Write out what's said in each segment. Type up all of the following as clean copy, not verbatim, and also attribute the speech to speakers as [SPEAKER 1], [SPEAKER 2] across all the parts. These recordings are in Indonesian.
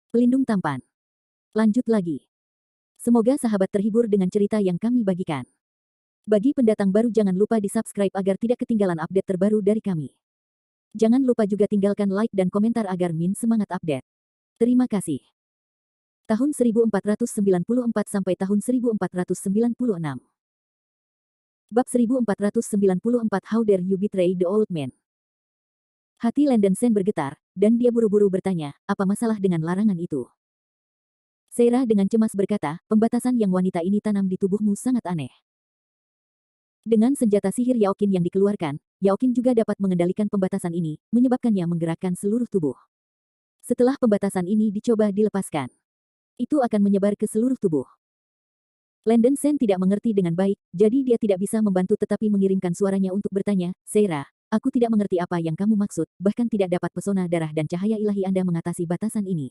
[SPEAKER 1] Pelindung tampan. Lanjut lagi. Semoga sahabat terhibur dengan cerita yang kami bagikan. Bagi pendatang baru jangan lupa di-subscribe agar tidak ketinggalan update terbaru dari kami. Jangan lupa juga tinggalkan like dan komentar agar Min semangat update. Terima kasih. Tahun 1494 sampai tahun 1496. Bab 1494 How dare you betray the old man? Hati Landen Sen bergetar, dan dia buru-buru bertanya, apa masalah dengan larangan itu? Seira dengan cemas berkata, pembatasan yang wanita ini tanam di tubuhmu sangat aneh. Dengan senjata sihir Yaoqin yang dikeluarkan, Yaoqin juga dapat mengendalikan pembatasan ini, menyebabkannya menggerakkan seluruh tubuh. Setelah pembatasan ini dicoba dilepaskan, itu akan menyebar ke seluruh tubuh. Landen Sen tidak mengerti dengan baik, jadi dia tidak bisa membantu tetapi mengirimkan suaranya untuk bertanya, Seira, aku tidak mengerti apa yang kamu maksud, bahkan tidak dapat pesona darah dan cahaya ilahi Anda mengatasi batasan ini.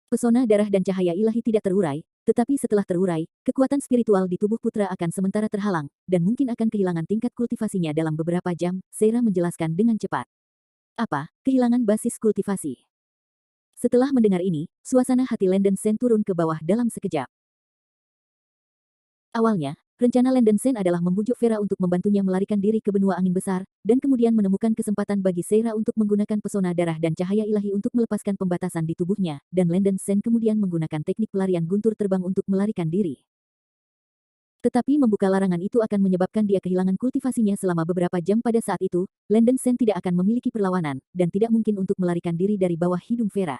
[SPEAKER 1] Pesona darah dan cahaya ilahi tidak terurai, tetapi setelah terurai, kekuatan spiritual di tubuh putra akan sementara terhalang, dan mungkin akan kehilangan tingkat kultivasinya dalam beberapa jam, Seira menjelaskan dengan cepat. Apa? Kehilangan basis kultivasi? Setelah mendengar ini, suasana hati Landen Sen turun ke bawah dalam sekejap. Awalnya, rencana Landen Sen adalah membujuk Vera untuk membantunya melarikan diri ke benua angin besar, dan kemudian menemukan kesempatan bagi Seira untuk menggunakan pesona darah dan cahaya ilahi untuk melepaskan pembatasan di tubuhnya, dan Landen Sen kemudian menggunakan teknik pelarian guntur terbang untuk melarikan diri. Tetapi membuka larangan itu akan menyebabkan dia kehilangan kultivasinya selama beberapa jam pada saat itu, Landen Sen tidak akan memiliki perlawanan, dan tidak mungkin untuk melarikan diri dari bawah hidung Vera.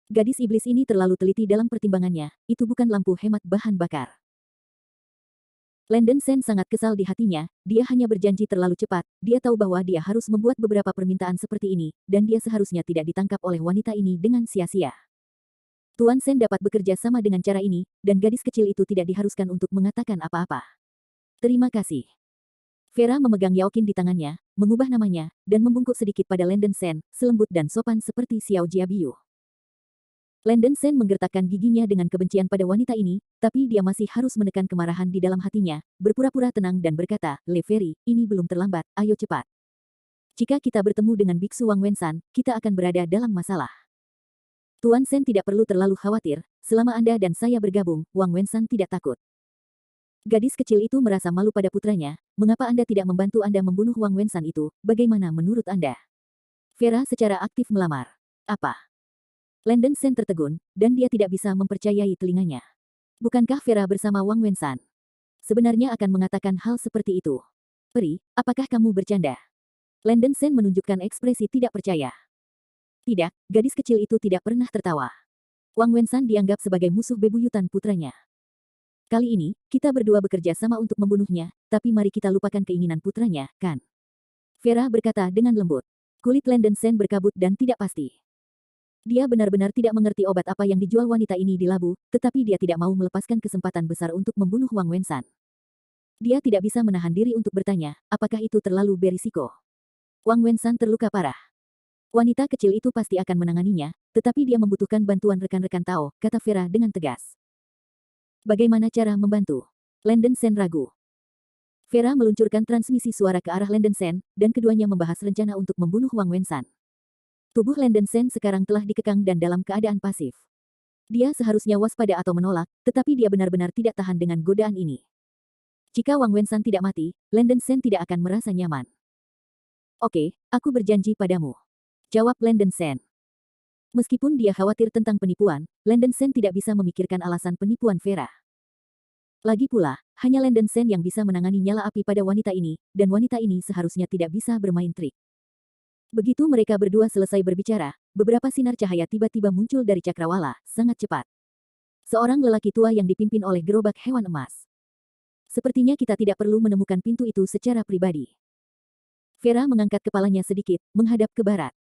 [SPEAKER 1] Gadis iblis ini terlalu teliti dalam pertimbangannya, itu bukan lampu hemat bahan bakar. Landen Sen sangat kesal di hatinya, dia hanya berjanji terlalu cepat, dia tahu bahwa dia harus membuat beberapa permintaan seperti ini, dan dia seharusnya tidak ditangkap oleh wanita ini dengan sia-sia. Tuan Sen dapat bekerja sama dengan cara ini, dan gadis kecil itu tidak diharuskan untuk mengatakan apa-apa. Terima kasih. Vera memegang Yaoqin di tangannya, mengubah namanya, dan membungkuk sedikit pada Landen Sen, selembut dan sopan seperti Xiao Jiabiu. Landen Sen menggertakkan giginya dengan kebencian pada wanita ini, tapi dia masih harus menekan kemarahan di dalam hatinya, berpura-pura tenang dan berkata, Le Feri, ini belum terlambat, ayo cepat. Jika kita bertemu dengan Biksu Wang Wensan, kita akan berada dalam masalah. Tuan Sen tidak perlu terlalu khawatir, selama Anda dan saya bergabung, Wang Wensan tidak takut. Gadis kecil itu merasa malu pada putranya, mengapa Anda tidak membantu Anda membunuh Wang Wensan itu, bagaimana menurut Anda? Vera secara aktif melamar. Apa? Landen Sen tertegun, dan dia tidak bisa mempercayai telinganya. Bukankah Vera bersama Wang Wensan? Sebenarnya akan mengatakan hal seperti itu. Peri, apakah kamu bercanda? Landen Sen menunjukkan ekspresi tidak percaya. Tidak, gadis kecil itu tidak pernah tertawa. Wang Wensan dianggap sebagai musuh bebuyutan putranya. Kali ini, kita berdua bekerja sama untuk membunuhnya, tapi mari kita lupakan keinginan putranya, kan? Vera berkata dengan lembut. Kulit Landen Sen berkabut dan tidak pasti. Dia benar-benar tidak mengerti obat apa yang dijual wanita ini di labu, tetapi dia tidak mau melepaskan kesempatan besar untuk membunuh Wang Wensan. Dia tidak bisa menahan diri untuk bertanya, apakah itu terlalu berisiko? Wang Wensan terluka parah. Wanita kecil itu pasti akan menanganinya, tetapi dia membutuhkan bantuan rekan-rekan Tao, kata Vera dengan tegas. Bagaimana cara membantu? Landen Sen ragu. Vera meluncurkan transmisi suara ke arah Landen Sen, dan keduanya membahas rencana untuk membunuh Wang Wensan. Tubuh Landen Sen sekarang telah dikekang dan dalam keadaan pasif. Dia seharusnya waspada atau menolak, tetapi dia benar-benar tidak tahan dengan godaan ini. Jika Wang Wensan tidak mati, Landen Sen tidak akan merasa nyaman. Oke, aku berjanji padamu. Jawab Landen Sen. Meskipun dia khawatir tentang penipuan, Landen Sen tidak bisa memikirkan alasan penipuan Vera. Lagi pula, hanya Landen Sen yang bisa menangani nyala api pada wanita ini, dan wanita ini seharusnya tidak bisa bermain trik. Begitu mereka berdua selesai berbicara, beberapa sinar cahaya tiba-tiba muncul dari cakrawala, sangat cepat. Seorang lelaki tua yang dipimpin oleh gerobak hewan emas. Sepertinya kita tidak perlu menemukan pintu itu secara pribadi. Vera mengangkat kepalanya sedikit, menghadap ke barat.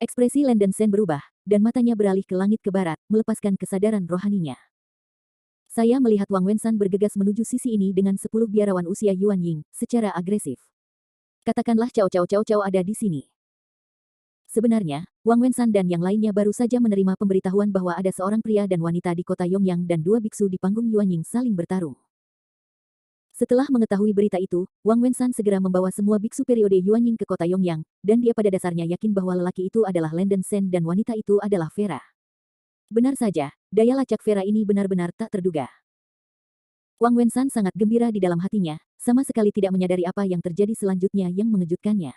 [SPEAKER 1] Ekspresi Landen Sen berubah, dan matanya beralih ke langit ke barat, melepaskan kesadaran rohaninya. Saya melihat Wang Wensan bergegas menuju sisi ini dengan 10 biarawan usia Yuan Ying, secara agresif. Katakanlah Cao Cao Cao Cao ada di sini. Sebenarnya, Wang Wensan dan yang lainnya baru saja menerima pemberitahuan bahwa ada seorang pria dan wanita di kota Yongyang dan 2 biksu di panggung Yuanying saling bertarung. Setelah mengetahui berita itu, Wang Wensan segera membawa semua biksu periode Yuanying ke kota Yongyang, dan dia pada dasarnya yakin bahwa lelaki itu adalah Landen Sen dan wanita itu adalah Vera. Benar saja, daya lacak Vera ini benar-benar tak terduga. Wang Wensan sangat gembira di dalam hatinya, sama sekali tidak menyadari apa yang terjadi selanjutnya yang mengejutkannya.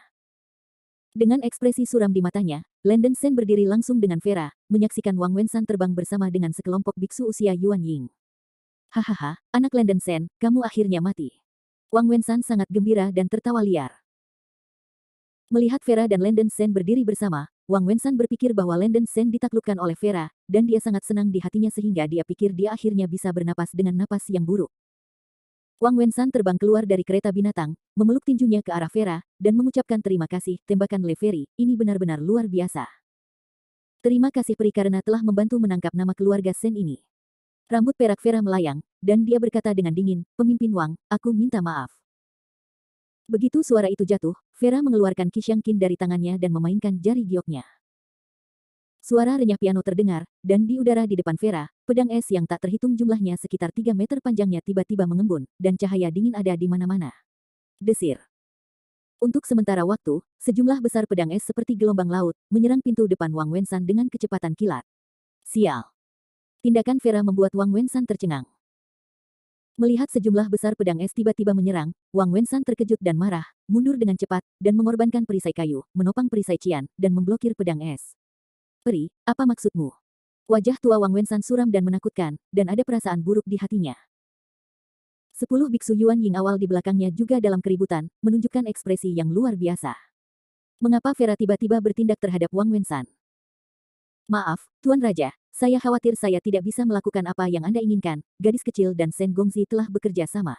[SPEAKER 1] Dengan ekspresi suram di matanya, Landen Sen berdiri langsung dengan Vera, menyaksikan Wang Wensan terbang bersama dengan sekelompok biksu usia Yuanying. Hahaha, anak Landen Sen, kamu akhirnya mati. Wang Wensan sangat gembira dan tertawa liar. Melihat Vera dan Landen Sen berdiri bersama, Wang Wensan berpikir bahwa Landen Sen ditaklukkan oleh Vera, dan dia sangat senang di hatinya sehingga dia pikir dia akhirnya bisa bernapas dengan napas yang buruk. Wang Wensan terbang keluar dari kereta binatang, memeluk tinjunya ke arah Vera, dan mengucapkan terima kasih, tembakan Le Feri, ini benar-benar luar biasa. Terima kasih peri karena telah membantu menangkap nama keluarga Sen ini. Rambut perak Vera melayang, dan dia berkata dengan dingin, pemimpin Wang, aku minta maaf. Begitu suara itu jatuh, Vera mengeluarkan Qin dari tangannya dan memainkan jari gioknya. Suara renyah piano terdengar, dan di udara di depan Vera, pedang es yang tak terhitung jumlahnya sekitar 3 meter panjangnya tiba-tiba mengembun, dan cahaya dingin ada di mana-mana. Desir. Untuk sementara waktu, sejumlah besar pedang es seperti gelombang laut, menyerang pintu depan Wang Wensan dengan kecepatan kilat. Sial. Tindakan Vera membuat Wang Wensan tercengang. Melihat sejumlah besar pedang es tiba-tiba menyerang, Wang Wensan terkejut dan marah, mundur dengan cepat, dan mengorbankan perisai kayu, menopang perisai cian, dan memblokir pedang es. Peri, apa maksudmu? Wajah tua Wang Wensan suram dan menakutkan, dan ada perasaan buruk di hatinya. 10 biksu Yuan Ying awal di belakangnya juga dalam keributan, menunjukkan ekspresi yang luar biasa. Mengapa Vera tiba-tiba bertindak terhadap Wang Wensan? Maaf, Tuan Raja, saya khawatir saya tidak bisa melakukan apa yang Anda inginkan, gadis kecil dan Sen Gongzi telah bekerja sama.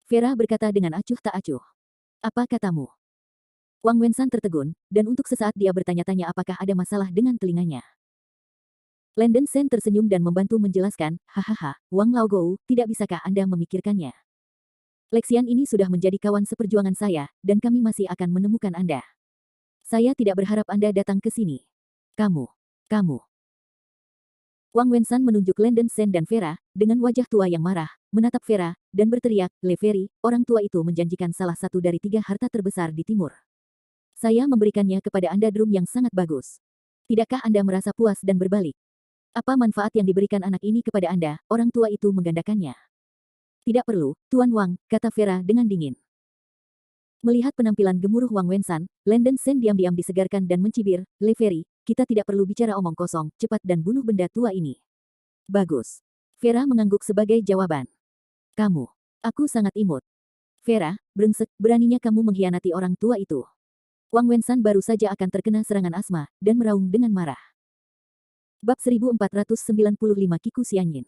[SPEAKER 1] Vera berkata dengan acuh tak acuh. Apa katamu? Wang Wensan tertegun, dan untuk sesaat dia bertanya-tanya apakah ada masalah dengan telinganya. Landen Sen tersenyum dan membantu menjelaskan, hahaha, Wang Laogou, tidak bisakah Anda memikirkannya? Lexian ini sudah menjadi kawan seperjuangan saya, dan kami masih akan menemukan Anda. Saya tidak berharap Anda datang ke sini. Kamu. Wang Wensan menunjuk Landen Sen dan Vera, dengan wajah tua yang marah, menatap Vera, dan berteriak, Le Feri, orang tua itu menjanjikan salah satu dari 3 harta terbesar di timur. Saya memberikannya kepada Anda drum yang sangat bagus. Tidakkah Anda merasa puas dan berbalik? Apa manfaat yang diberikan anak ini kepada Anda, orang tua itu menggandakannya? Tidak perlu, Tuan Wang, kata Vera dengan dingin. Melihat penampilan gemuruh Wang Wensan, Landen Sen diam-diam disegarkan dan mencibir, Le Feri, kita tidak perlu bicara omong kosong, cepat dan bunuh benda tua ini. Bagus. Vera mengangguk sebagai jawaban. Kamu. Aku sangat imut. Vera, brengsek, beraninya kamu mengkhianati orang tua itu. Wang Wensan baru saja akan terkena serangan asma, dan meraung dengan marah. Bab 1495 Kiku Xianyin.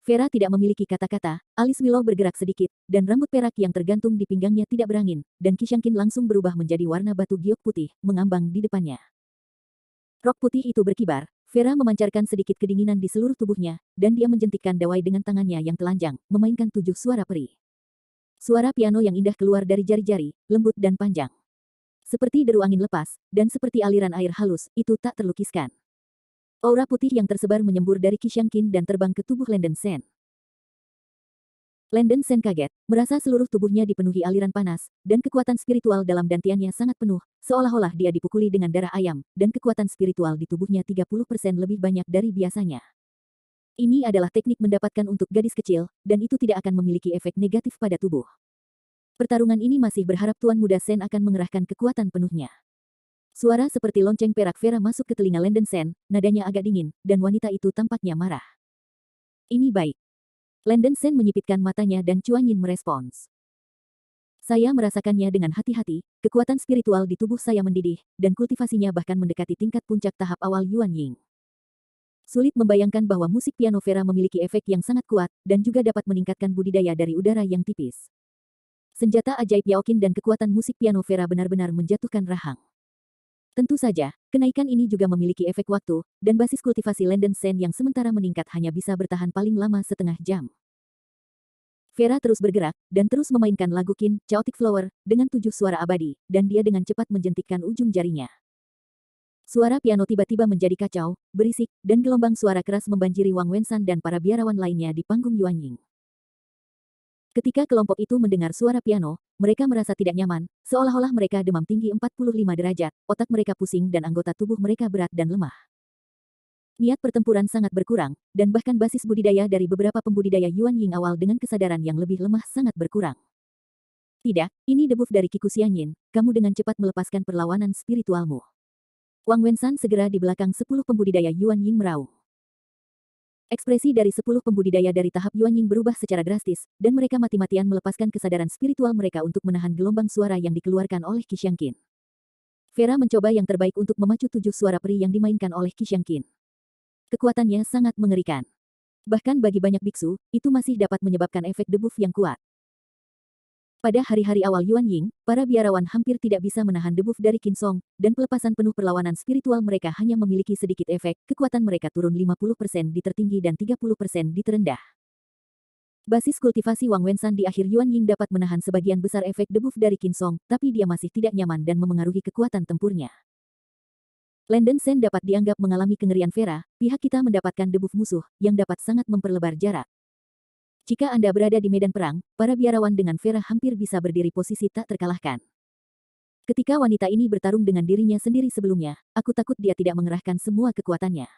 [SPEAKER 1] Vera tidak memiliki kata-kata, alis Willow bergerak sedikit, dan rambut perak yang tergantung di pinggangnya tidak berangin, dan Qin langsung berubah menjadi warna batu giok putih, mengambang di depannya. Rok putih itu berkibar, Vera memancarkan sedikit kedinginan di seluruh tubuhnya, dan dia menjentikkan dawai dengan tangannya yang telanjang, memainkan 7 suara peri. Suara piano yang indah keluar dari jari-jari, lembut dan panjang. Seperti deru angin lepas, dan seperti aliran air halus, itu tak terlukiskan. Aura putih yang tersebar menyembur dari Qin dan terbang ke tubuh Landen Sen. Landen Sen kaget, merasa seluruh tubuhnya dipenuhi aliran panas, dan kekuatan spiritual dalam dantiannya sangat penuh, seolah-olah dia dipukuli dengan darah ayam, dan kekuatan spiritual di tubuhnya 30% lebih banyak dari biasanya. Ini adalah teknik mendapatkan untuk gadis kecil, dan itu tidak akan memiliki efek negatif pada tubuh. Pertarungan ini masih berharap Tuan Muda Sen akan mengerahkan kekuatan penuhnya. Suara seperti lonceng perak Vera masuk ke telinga Landen Sen, nadanya agak dingin, dan wanita itu tampaknya marah. Ini baik. Landen Sen menyipitkan matanya dan Chuanyin merespons. Saya merasakannya dengan hati-hati, kekuatan spiritual di tubuh saya mendidih, dan kultivasinya bahkan mendekati tingkat puncak tahap awal Yuan Ying. Sulit membayangkan bahwa musik piano Vera memiliki efek yang sangat kuat, dan juga dapat meningkatkan budidaya dari udara yang tipis. Senjata ajaib Yaoqin dan kekuatan musik piano Vera benar-benar menjatuhkan rahang. Tentu saja, kenaikan ini juga memiliki efek waktu, dan basis kultivasi Landen Sen yang sementara meningkat hanya bisa bertahan paling lama setengah jam. Vera terus bergerak, dan terus memainkan lagu Qin, Chaotic Flower, dengan 7 suara abadi, dan dia dengan cepat menjentikkan ujung jarinya. Suara piano tiba-tiba menjadi kacau, berisik, dan gelombang suara keras membanjiri Wang Wensan dan para biarawan lainnya di panggung Yuanying. Ketika kelompok itu mendengar suara piano, mereka merasa tidak nyaman, seolah-olah mereka demam tinggi 45 derajat, otak mereka pusing dan anggota tubuh mereka berat dan lemah. Niat pertempuran sangat berkurang, dan bahkan basis budidaya dari beberapa pembudidaya Yuan Ying awal dengan kesadaran yang lebih lemah sangat berkurang. Tidak, ini debuff dari Kiku Xianyin, kamu dengan cepat melepaskan perlawanan spiritualmu. Wang Wensan segera di belakang 10 pembudidaya Yuan Ying meraung. Ekspresi dari 10 pembudidaya dari tahap Yuan Ying berubah secara drastis, dan mereka mati-matian melepaskan kesadaran spiritual mereka untuk menahan gelombang suara yang dikeluarkan oleh Qi Xiangqin. Vera mencoba yang terbaik untuk memacu 7 suara peri yang dimainkan oleh Qi Xiangqin. Kekuatannya sangat mengerikan. Bahkan bagi banyak biksu, itu masih dapat menyebabkan efek debuff yang kuat. Pada hari-hari awal Yuan Ying, para biarawan hampir tidak bisa menahan debuff dari Qin Song, dan pelepasan penuh perlawanan spiritual mereka hanya memiliki sedikit efek, kekuatan mereka turun 50% di tertinggi dan 30% di terendah. Basis kultivasi Wang Wensan di akhir Yuan Ying dapat menahan sebagian besar efek debuff dari Qin Song, tapi dia masih tidak nyaman dan memengaruhi kekuatan tempurnya. Landen Sen dapat dianggap mengalami kengerian Vera, pihak kita mendapatkan debuff musuh, yang dapat sangat memperlebar jarak. Jika Anda berada di medan perang, para biarawan dengan Vera hampir bisa berdiri posisi tak terkalahkan. Ketika wanita ini bertarung dengan dirinya sendiri sebelumnya, aku takut dia tidak mengerahkan semua kekuatannya.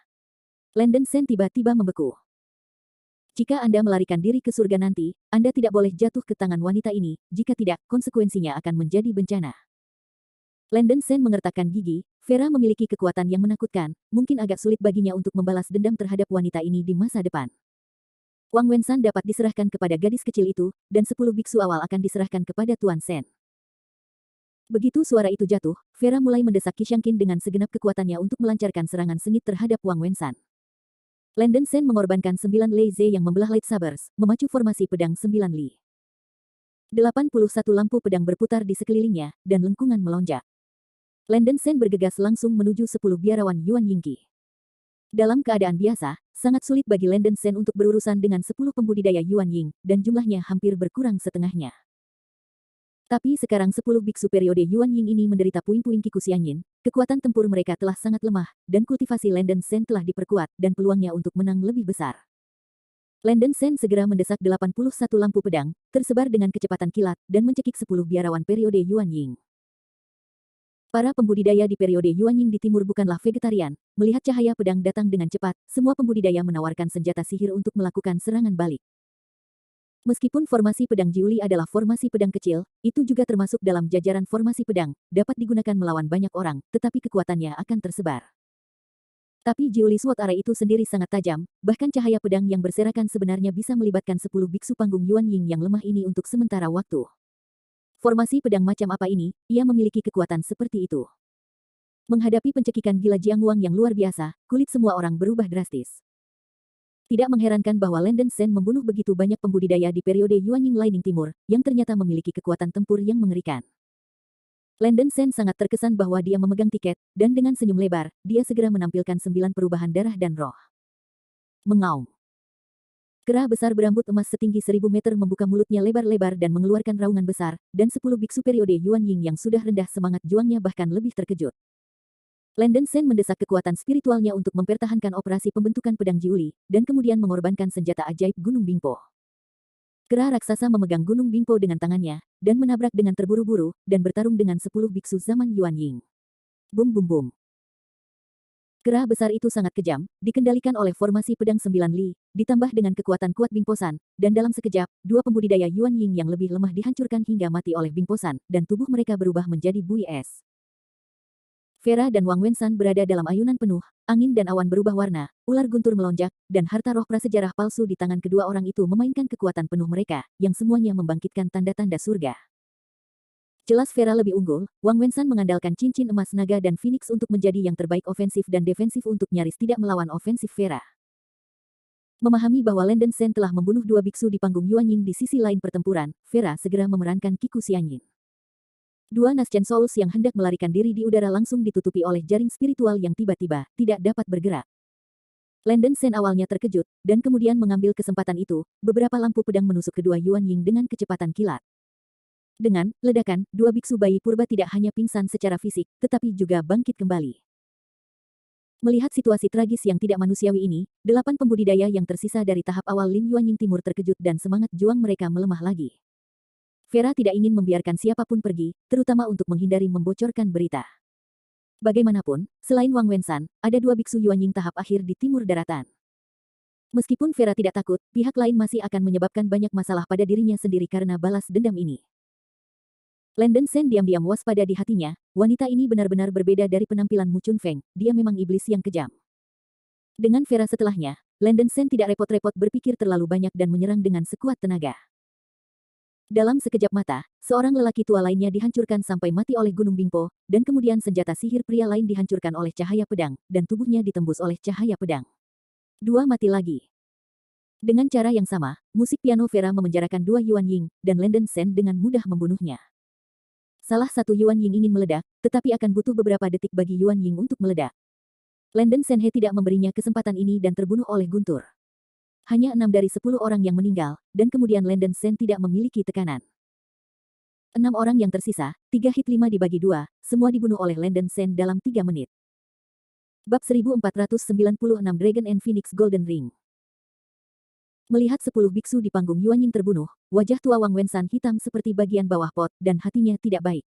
[SPEAKER 1] Landen Sen tiba-tiba membeku. Jika Anda melarikan diri ke surga nanti, Anda tidak boleh jatuh ke tangan wanita ini, jika tidak, konsekuensinya akan menjadi bencana. Landen Sen mengertakkan gigi, Vera memiliki kekuatan yang menakutkan, mungkin agak sulit baginya untuk membalas dendam terhadap wanita ini di masa depan. Wang Wensan dapat diserahkan kepada gadis kecil itu, dan 10 biksu awal akan diserahkan kepada Tuan Sen. Begitu suara itu jatuh, Vera mulai mendesak Qi Xiangqin dengan segenap kekuatannya untuk melancarkan serangan sengit terhadap Wang Wensan. Landen Sen mengorbankan 9 Lei Ze yang membelah lightsabers, memacu formasi pedang 9 Li. 81 lampu pedang berputar di sekelilingnya, dan lengkungan melonjak. Landen Sen bergegas langsung menuju 10 biarawan Yuan Yingqi. Dalam keadaan biasa, sangat sulit bagi Landen Sen untuk berurusan dengan 10 pembudidaya Yuan Ying, dan jumlahnya hampir berkurang setengahnya. Tapi sekarang 10 biksu periode Yuan Ying ini menderita puing-puing Kiku Xianyin, kekuatan tempur mereka telah sangat lemah, dan kultivasi Landen Sen telah diperkuat, dan peluangnya untuk menang lebih besar. Landen Sen segera mendesak 81 lampu pedang, tersebar dengan kecepatan kilat, dan mencekik 10 biarawan periode Yuan Ying. Para pembudidaya di periode Yuan Ying di timur bukanlah vegetarian. Melihat cahaya pedang datang dengan cepat, semua pembudidaya menawarkan senjata sihir untuk melakukan serangan balik. Meskipun formasi pedang Jiuli adalah formasi pedang kecil, itu juga termasuk dalam jajaran formasi pedang, dapat digunakan melawan banyak orang, tetapi kekuatannya akan tersebar. Tapi Jiuli Sword Array itu sendiri sangat tajam, bahkan cahaya pedang yang berserakan sebenarnya bisa melibatkan 10 biksu panggung Yuan Ying yang lemah ini untuk sementara waktu. Formasi pedang macam apa ini, ia memiliki kekuatan seperti itu. Menghadapi pencekikan gila Jiang Wang yang luar biasa, kulit semua orang berubah drastis. Tidak mengherankan bahwa Landen Sen membunuh begitu banyak pembudidaya di periode Yuan Ying Lining Timur, yang ternyata memiliki kekuatan tempur yang mengerikan. Landen Sen sangat terkesan bahwa dia memegang tiket, dan dengan senyum lebar, dia segera menampilkan 9 perubahan darah dan roh. Mengaum. Kera besar berambut emas setinggi 1000 meter membuka mulutnya lebar-lebar dan mengeluarkan raungan besar, dan 10 biksu periode Yuan Ying yang sudah rendah semangat juangnya bahkan lebih terkejut. Landen Sen mendesak kekuatan spiritualnya untuk mempertahankan operasi pembentukan pedang Jiuli, dan kemudian mengorbankan senjata ajaib Gunung Bingpo. Kera raksasa memegang Gunung Bingpo dengan tangannya, dan menabrak dengan terburu-buru, dan bertarung dengan 10 biksu zaman Yuan Ying. Bum bum bum. Kera besar itu sangat kejam, dikendalikan oleh formasi pedang 9 Li, ditambah dengan kekuatan kuat Bingposan, dan dalam sekejap, 2 pembudidaya Yuan Ying yang lebih lemah dihancurkan hingga mati oleh Bingposan, dan tubuh mereka berubah menjadi bui es. Vera dan Wang Wensan berada dalam ayunan penuh, angin dan awan berubah warna, ular guntur melonjak, dan harta roh prasejarah palsu di tangan kedua orang itu memainkan kekuatan penuh mereka, yang semuanya membangkitkan tanda-tanda surga. Jelas Vera lebih unggul, Wang Wensan mengandalkan cincin emas naga dan Phoenix untuk menjadi yang terbaik ofensif dan defensif untuk nyaris tidak melawan ofensif Vera. Memahami bahwa Landen Sen telah membunuh 2 biksu di panggung Yuan Ying di sisi lain pertempuran, Vera segera memerankan Kiku Xianyin. 2 Naschen Souls yang hendak melarikan diri di udara langsung ditutupi oleh jaring spiritual yang tiba-tiba tidak dapat bergerak. Landen Sen awalnya terkejut, dan kemudian mengambil kesempatan itu, beberapa lampu pedang menusuk kedua Yuan Ying dengan kecepatan kilat. Dengan ledakan, 2 biksu bayi purba tidak hanya pingsan secara fisik, tetapi juga bangkit kembali. Melihat situasi tragis yang tidak manusiawi ini, 8 pembudidaya yang tersisa dari tahap awal Lin Yuanying Timur terkejut dan semangat juang mereka melemah lagi. Vera tidak ingin membiarkan siapapun pergi, terutama untuk menghindari membocorkan berita. Bagaimanapun, selain Wang Wensan, ada 2 biksu Yuanying tahap akhir di timur daratan. Meskipun Vera tidak takut, pihak lain masih akan menyebabkan banyak masalah pada dirinya sendiri karena balas dendam ini. Landen Sen diam-diam waspada di hatinya, wanita ini benar-benar berbeda dari penampilan Mu Chun Feng, dia memang iblis yang kejam. Dengan Vera setelahnya, Landen Sen tidak repot-repot berpikir terlalu banyak dan menyerang dengan sekuat tenaga. Dalam sekejap mata, seorang lelaki tua lainnya dihancurkan sampai mati oleh Gunung Bingpo, dan kemudian senjata sihir pria lain dihancurkan oleh cahaya pedang, dan tubuhnya ditembus oleh cahaya pedang. 2 mati lagi. Dengan cara yang sama, musik piano Vera memenjarakan 2 Yuan Ying, dan Landen Sen dengan mudah membunuhnya. Salah satu Yuan Ying ingin meledak, tetapi akan butuh beberapa detik bagi Yuan Ying untuk meledak. Landen Senhe tidak memberinya kesempatan ini dan terbunuh oleh guntur. Hanya 6 dari 10 orang yang meninggal, dan kemudian Landen Sen tidak memiliki tekanan. 6 orang yang tersisa, 3 hit 5 dibagi 2, semua dibunuh oleh Landen Sen dalam 3 menit. Bab 1496 Dragon and Phoenix Golden Ring. Melihat 10 biksu di panggung Yuanying terbunuh, wajah tua Wang Wensan hitam seperti bagian bawah pot, dan hatinya tidak baik.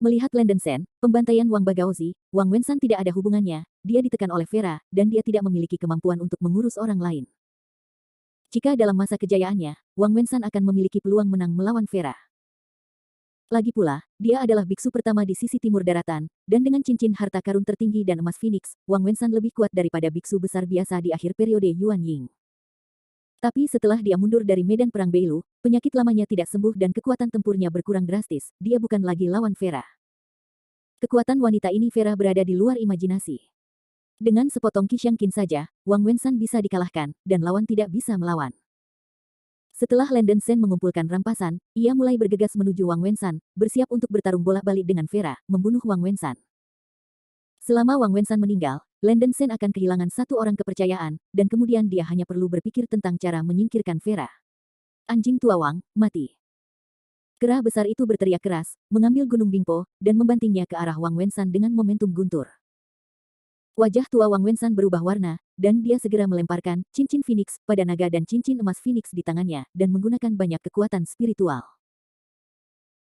[SPEAKER 1] Melihat Landen Sen, pembantaian Wang Bagaozi, Wang Wensan tidak ada hubungannya, dia ditekan oleh Vera, dan dia tidak memiliki kemampuan untuk mengurus orang lain. Jika dalam masa kejayaannya, Wang Wensan akan memiliki peluang menang melawan Vera. Lagi pula, dia adalah biksu pertama di sisi timur daratan, dan dengan cincin harta karun tertinggi dan emas Phoenix, Wang Wensan lebih kuat daripada biksu besar biasa di akhir periode Yuanying. Tapi setelah dia mundur dari medan perang Beilu, penyakit lamanya tidak sembuh dan kekuatan tempurnya berkurang drastis, dia bukan lagi lawan Vera. Kekuatan wanita ini Vera berada di luar imajinasi. Dengan sepotong Qixiang Qin saja, Wang Wensan bisa dikalahkan, dan lawan tidak bisa melawan. Setelah Landen Sen mengumpulkan rampasan, ia mulai bergegas menuju Wang Wensan, bersiap untuk bertarung bolak-balik dengan Vera, membunuh Wang Wensan. Selama Wang Wensan meninggal, Landen Sen akan kehilangan satu orang kepercayaan, dan kemudian dia hanya perlu berpikir tentang cara menyingkirkan Vera. Anjing tua Wang, mati. Kera besar itu berteriak keras, mengambil Gunung Bingpo, dan membantingnya ke arah Wang Wensan dengan momentum guntur. Wajah tua Wang Wensan berubah warna, dan dia segera melemparkan cincin Phoenix pada naga dan cincin emas Phoenix di tangannya, dan menggunakan banyak kekuatan spiritual.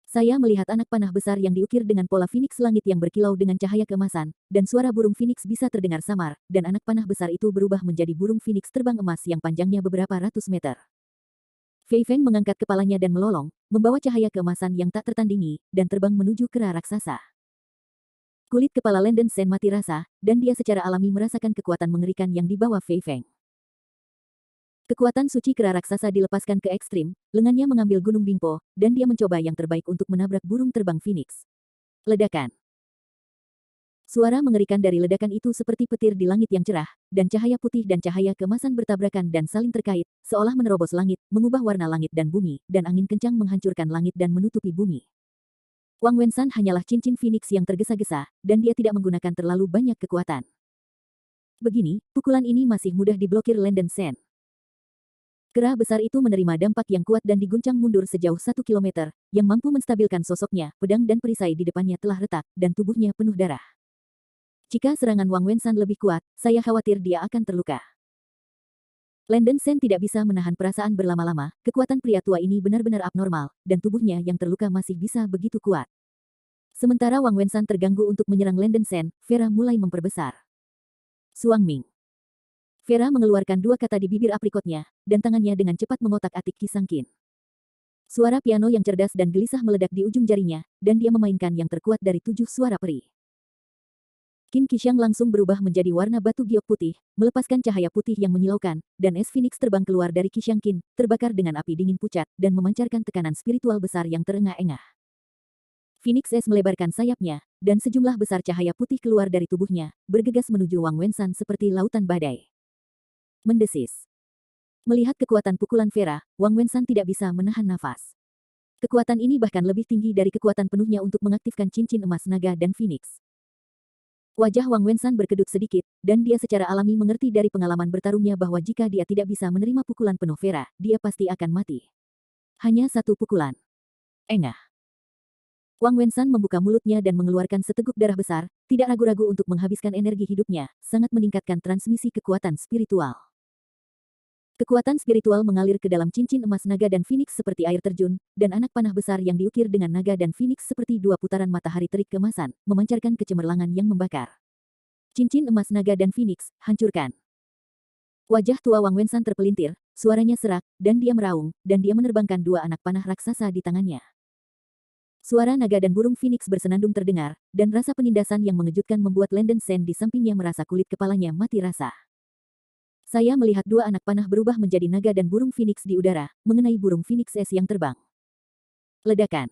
[SPEAKER 1] Saya melihat anak panah besar yang diukir dengan pola Phoenix langit yang berkilau dengan cahaya keemasan, dan suara burung Phoenix bisa terdengar samar, dan anak panah besar itu berubah menjadi burung Phoenix terbang emas yang panjangnya beberapa ratus meter. Fei Feng mengangkat kepalanya dan melolong, membawa cahaya keemasan yang tak tertandingi, dan terbang menuju kera raksasa. Kulit kepala Landen Sen mati rasa, dan dia secara alami merasakan kekuatan mengerikan yang dibawa Fei Feng. Kekuatan suci kera raksasa dilepaskan ke ekstrim, lengannya mengambil Gunung Bingpo, dan dia mencoba yang terbaik untuk menabrak burung terbang Phoenix. Ledakan. Suara mengerikan dari ledakan itu seperti petir di langit yang cerah, dan cahaya putih dan cahaya kemasan bertabrakan dan saling terkait, seolah menerobos langit, mengubah warna langit dan bumi, dan angin kencang menghancurkan langit dan menutupi bumi. Wang Wensan hanyalah cincin Phoenix yang tergesa-gesa, dan dia tidak menggunakan terlalu banyak kekuatan. Begini, pukulan ini masih mudah diblokir Landen Sen. Kera besar itu menerima dampak yang kuat dan diguncang mundur sejauh 1 kilometer, yang mampu menstabilkan sosoknya, pedang dan perisai di depannya telah retak, dan tubuhnya penuh darah. Jika serangan Wang Wensan lebih kuat, saya khawatir dia akan terluka. Landen Sen tidak bisa menahan perasaan berlama-lama, kekuatan pria tua ini benar-benar abnormal, dan tubuhnya yang terluka masih bisa begitu kuat. Sementara Wang Wensan terganggu untuk menyerang Landen Sen, Vera mulai memperbesar. Suang Ming. Vera mengeluarkan 2 kata di bibir aprikotnya, dan tangannya dengan cepat mengotak-atik Qixiang Qin. Suara piano yang cerdas dan gelisah meledak di ujung jarinya, dan dia memainkan yang terkuat dari 7 suara peri. Qin Qixiang langsung berubah menjadi warna batu giok putih, melepaskan cahaya putih yang menyilaukan, dan es Phoenix terbang keluar dari Qixiang Qin, terbakar dengan api dingin pucat, dan memancarkan tekanan spiritual besar yang terengah-engah. Phoenix es melebarkan sayapnya, dan sejumlah besar cahaya putih keluar dari tubuhnya, bergegas menuju Wang Wensan seperti lautan badai. Mendesis. Melihat kekuatan pukulan Vera, Wang Wensan tidak bisa menahan nafas. Kekuatan ini bahkan lebih tinggi dari kekuatan penuhnya untuk mengaktifkan cincin emas naga dan Phoenix. Wajah Wang Wensan berkedut sedikit, dan dia secara alami mengerti dari pengalaman bertarungnya bahwa jika dia tidak bisa menerima pukulan penuh Vera, dia pasti akan mati. Hanya 1 pukulan. Engah. Wang Wensan membuka mulutnya dan mengeluarkan seteguk darah besar, tidak ragu-ragu untuk menghabiskan energi hidupnya, sangat meningkatkan transmisi kekuatan spiritual. Kekuatan spiritual mengalir ke dalam cincin emas naga dan phoenix seperti air terjun, dan anak panah besar yang diukir dengan naga dan phoenix seperti dua putaran matahari terik keemasan, memancarkan kecemerlangan yang membakar. Cincin emas naga dan phoenix, hancurkan. Wajah tua Wang Wensan terpelintir, suaranya serak, dan dia meraung, dan dia menerbangkan dua anak panah raksasa di tangannya. Suara naga dan burung phoenix bersenandung terdengar, dan rasa penindasan yang mengejutkan membuat Landen Sen di sampingnya merasa kulit kepalanya mati rasa. Saya melihat dua anak panah berubah menjadi naga dan burung phoenix di udara, mengenai burung phoenix es yang terbang. Ledakan.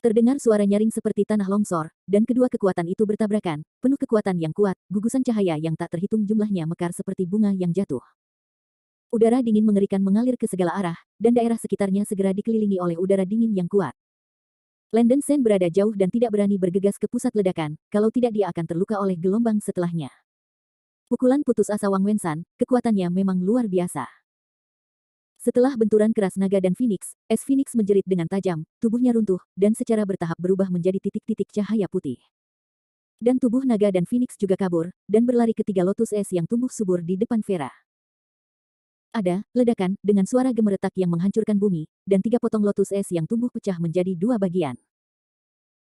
[SPEAKER 1] Terdengar suara nyaring seperti tanah longsor, dan kedua kekuatan itu bertabrakan, penuh kekuatan yang kuat, gugusan cahaya yang tak terhitung jumlahnya mekar seperti bunga yang jatuh. Udara dingin mengerikan mengalir ke segala arah, dan daerah sekitarnya segera dikelilingi oleh udara dingin yang kuat. Landen Sen berada jauh dan tidak berani bergegas ke pusat ledakan, kalau tidak dia akan terluka oleh gelombang setelahnya. Pukulan putus asa Wang Wensan, kekuatannya memang luar biasa. Setelah benturan keras naga dan phoenix, es phoenix menjerit dengan tajam, tubuhnya runtuh, dan secara bertahap berubah menjadi titik-titik cahaya putih. Dan tubuh naga dan phoenix juga kabur, dan berlari ke tiga lotus es yang tumbuh subur di depan Vera. Ada ledakan dengan suara gemeretak yang menghancurkan bumi, dan tiga potong lotus es yang tumbuh pecah menjadi dua bagian.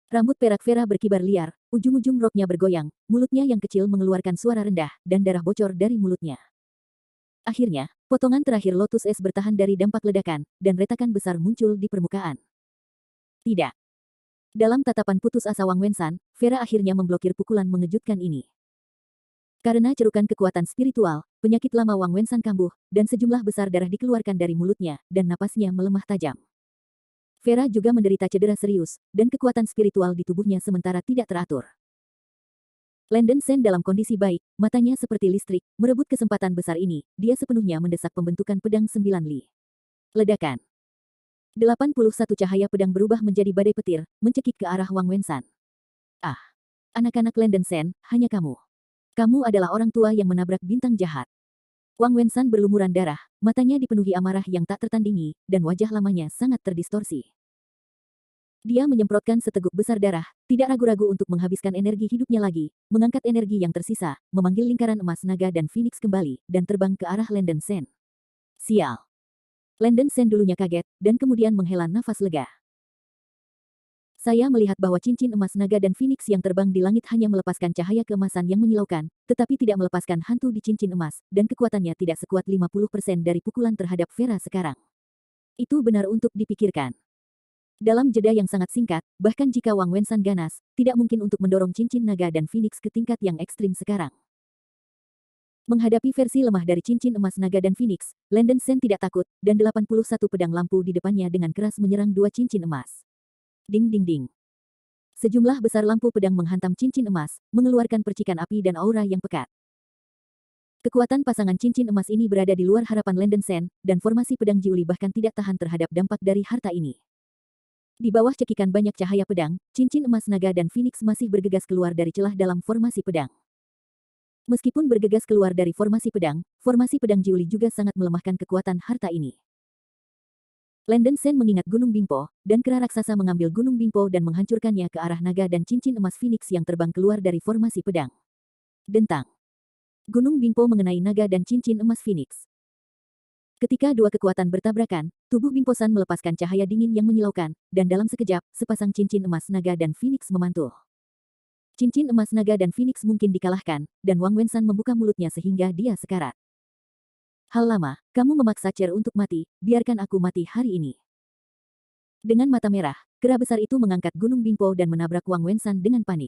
[SPEAKER 1] Rambut perak Vera berkibar liar, ujung-ujung roknya bergoyang, mulutnya yang kecil mengeluarkan suara rendah, dan darah bocor dari mulutnya. Akhirnya, potongan terakhir lotus es bertahan dari dampak ledakan, dan retakan besar muncul di permukaan. Tidak. Dalam tatapan putus asa Wang Wensan, Vera akhirnya memblokir pukulan mengejutkan ini. Karena cerukan kekuatan spiritual, penyakit lama Wang Wensan kambuh, dan sejumlah besar darah dikeluarkan dari mulutnya, dan napasnya melemah tajam. Vera juga menderita cedera serius, dan kekuatan spiritual di tubuhnya sementara tidak teratur. Landen Sen dalam kondisi baik, matanya seperti listrik, merebut kesempatan besar ini, dia sepenuhnya mendesak pembentukan pedang 9 li. Ledakan. 81 cahaya pedang berubah menjadi badai petir, mencekik ke arah Wang Wensan. Ah! Anak-anak Landen Sen, hanya kamu. Kamu adalah orang tua yang menabrak bintang jahat. Wang Wensan berlumuran darah, matanya dipenuhi amarah yang tak tertandingi, dan wajah lamanya sangat terdistorsi. Dia menyemprotkan seteguk besar darah, tidak ragu-ragu untuk menghabiskan energi hidupnya lagi, mengangkat energi yang tersisa, memanggil lingkaran emas naga dan phoenix kembali, dan terbang ke arah Landen Sen. Sial! Landen Sen dulunya kaget, dan kemudian menghela nafas lega. Saya melihat bahwa cincin emas naga dan phoenix yang terbang di langit hanya melepaskan cahaya keemasan yang menyilaukan, tetapi tidak melepaskan hantu di cincin emas, dan kekuatannya tidak sekuat 50% dari pukulan terhadap Vera sekarang. Itu benar untuk dipikirkan. Dalam jeda yang sangat singkat, bahkan jika Wang Wensan ganas, tidak mungkin untuk mendorong cincin naga dan phoenix ke tingkat yang ekstrim sekarang. Menghadapi versi lemah dari cincin emas naga dan phoenix, Landen Sen tidak takut, dan 81 pedang lampu di depannya dengan keras menyerang dua cincin emas. Ding ding ding. Sejumlah besar lampu pedang menghantam cincin emas, mengeluarkan percikan api dan aura yang pekat. Kekuatan pasangan cincin emas ini berada di luar harapan Landen Sen, dan formasi pedang Jiuli bahkan tidak tahan terhadap dampak dari harta ini. Di bawah cekikan banyak cahaya pedang, cincin emas naga dan phoenix masih bergegas keluar dari celah dalam formasi pedang. Meskipun bergegas keluar dari formasi pedang Jiuli juga sangat melemahkan kekuatan harta ini. Landen Sen mengingat Gunung Bingpo, dan kera raksasa mengambil Gunung Bingpo dan menghancurkannya ke arah naga dan cincin emas phoenix yang terbang keluar dari formasi pedang. Dentang. Gunung Bingpo mengenai naga dan cincin emas phoenix. Ketika dua kekuatan bertabrakan, tubuh Bingpo-san melepaskan cahaya dingin yang menyilaukan, dan dalam sekejap, sepasang cincin emas naga dan phoenix memantul. Cincin emas naga dan phoenix mungkin dikalahkan, dan Wang Wensan membuka mulutnya sehingga dia sekarat. Hal lama, kamu memaksa Cher untuk mati, biarkan aku mati hari ini. Dengan mata merah, kera besar itu mengangkat Gunung Bingpo dan menabrak Wang Wensan dengan panik.